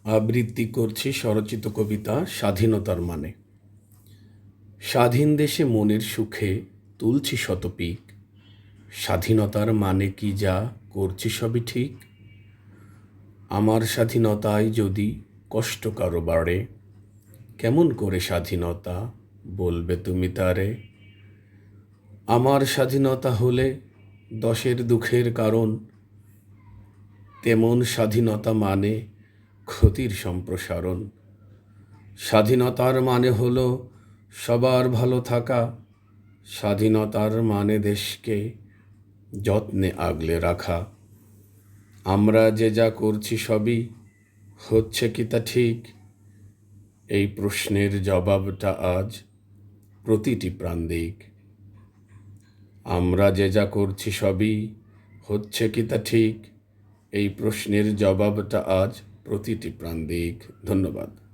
আবৃত্তি করছি স্বরচিত কবিতা স্বাধীনতার মানে। স্বাধীন দেশে মনের সুখে তুলছি শত পিক। স্বাধীনতার মানে কি যা করছি সবই ঠিক। আমার স্বাধীনতায় যদি কষ্ট কারো বাড়ে, কেমন করে স্বাধীনতা বলবে তুমি তারে। আমার স্বাধীনতা হলে দশের দুঃখের কারণ, তেমন স্বাধীনতা মানে ক্ষতির সম্প্রসারণ। স্বাধীনতার মানে হলো সবার ভালো থাকা। স্বাধীনতার মানে দেশকে যত্নে আগলে রাখা। আমরা যে যা করছি সবই হচ্ছে কি তা ঠিক, এই প্রশ্নের জবাবটা আজ প্রতিটি প্রাণ দিক। আমরা যে যা করছি সবই হচ্ছে কি তা ঠিক, এই প্রশ্নের জবাবটা আজ প্রতিটি প্রাণ দিক। ধন্যবাদ।